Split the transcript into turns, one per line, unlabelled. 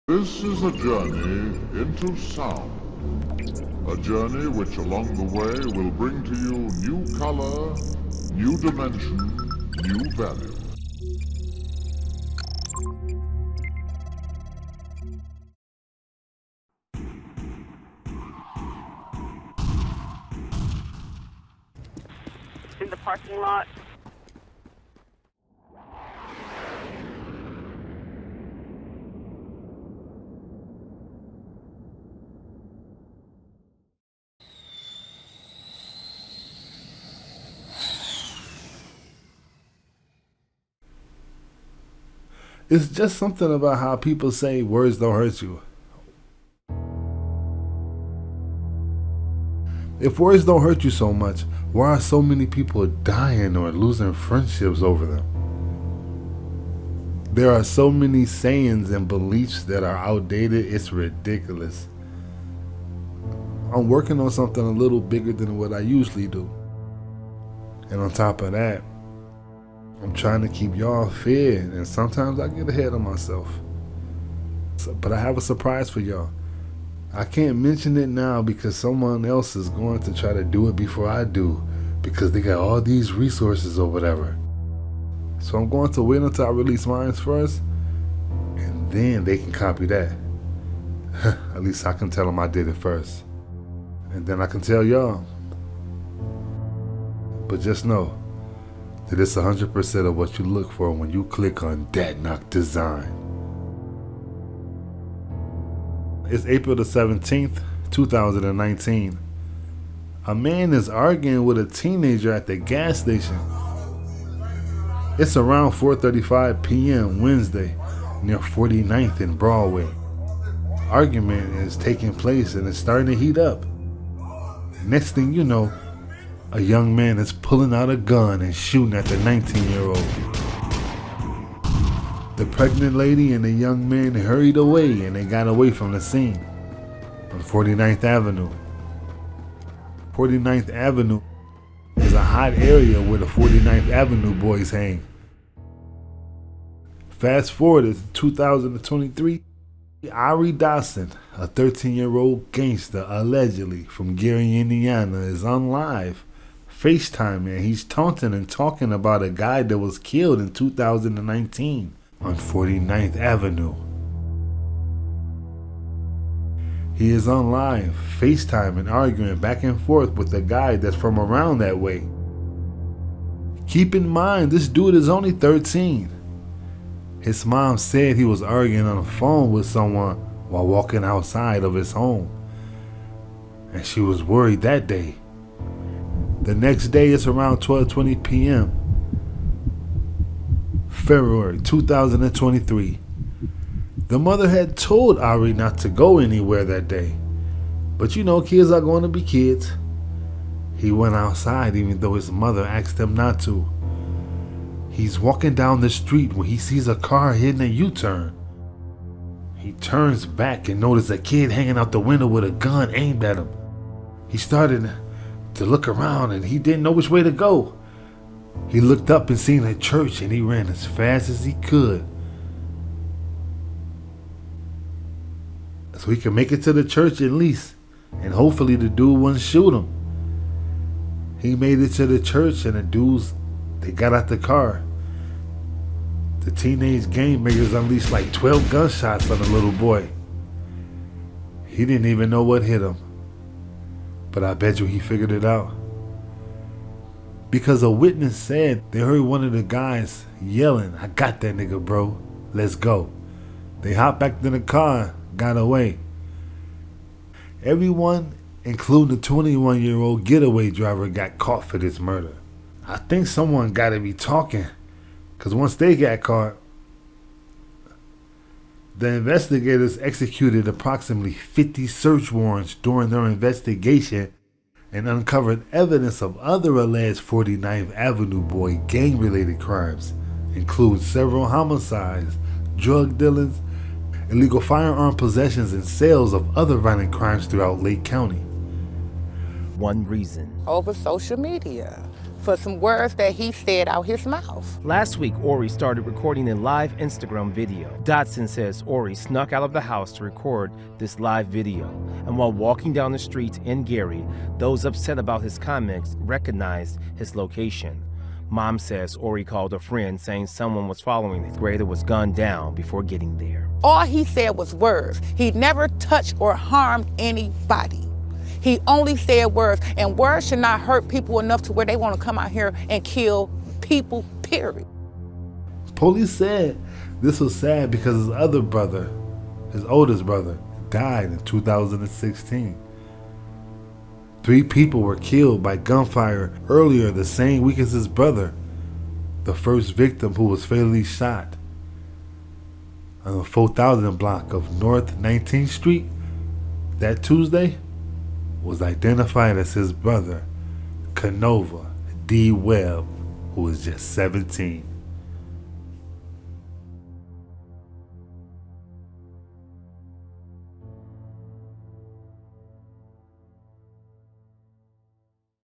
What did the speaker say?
This is a journey into sound. A journey which along the way will bring to you new color, new dimension, new value.
In the parking lot.
It's just something about how people say words don't hurt you. If words don't hurt you so much, why are so many people dying or losing friendships over them? There are so many sayings and beliefs that are outdated, it's ridiculous. I'm working on something a little bigger than what I usually do. And on top of that, I'm trying to keep y'all fed, and sometimes I get ahead of myself. But I have a surprise for y'all. I can't mention it now because someone else is going to try to do it before I do, because they got all these resources or whatever. So I'm going to wait until I release mine first, and then they can copy that. At least I can tell them I did it first. And then I can tell y'all. But just know that it's 100% of what you look for when you click on Dat Knock Design. It's April the 17th, 2019. A man is arguing with a teenager at the gas station. It's around 4:35 p.m. Wednesday, near 49th and Broadway. Argument is taking place and it's starting to heat up. Next thing you know, a young man is pulling out a gun and shooting at the 19-year-old. The pregnant lady and the young man hurried away and they got away from the scene on 49th Avenue. 49th Avenue is a hot area where the 49th Avenue boys hang. Fast forward to 2023, Ari Dawson, a 13-year-old gangster allegedly from Gary, Indiana, is on live FaceTime, and he's taunting and talking about a guy that was killed in 2019 on 49th Avenue. He is on live FaceTime and arguing back and forth with a guy that's from around that way. Keep in mind, this dude is only 13. His mom said he was arguing on the phone with someone while walking outside of his home, and she was worried that day. The next day, it's around 12:20 p.m. February 2023. The mother had told Ari not to go anywhere that day. But you know, kids are going to be kids. He went outside even though his mother asked him not to. He's walking down the street when he sees a car hitting a U-turn. He turns back and notices a kid hanging out the window with a gun aimed at him. He started to look around and he didn't know which way to go. He looked up and seen a church and he ran as fast as he could so he could make it to the church at least, and hopefully the dude wouldn't shoot him. He made it to the church and the dudes, they got out the car. The teenage game makers unleashed like 12 gunshots on the little boy. He didn't even know what hit him, but I bet you he figured it out. Because a witness said they heard one of the guys yelling, "I got that nigga, bro. Let's go." They hopped back in the car, got away. Everyone, including the 21-year-old getaway driver, got caught for this murder. I think someone got to be talking, because once they got caught, the investigators executed approximately 50 search warrants during their investigation and uncovered evidence of other alleged 49th Avenue boy gang-related crimes, including several homicides, drug dealings, illegal firearm possessions, and sales of other violent crimes throughout Lake County.
One reason.
Over social media. for some words that he said out his mouth.
Last week, Ori started recording a live Instagram video. Dotson says Ori snuck out of the house to record this live video. And while walking down the street in Gary, those upset about his comments recognized his location. Mom says Ori called a friend saying someone was following him. Grader was gunned down before getting there.
All he said was words. He never touched or harmed anybody. He only said words, and words should not hurt people enough to where they want to come out here and kill people, period.
Police said this was sad because his other brother, his oldest brother, died in 2016. 3 people were killed by gunfire earlier the same week as his brother, the first victim who was fatally shot on the 4000 block of North 19th Street that Tuesday was identified as his brother, Canova D. Webb, who was just 17.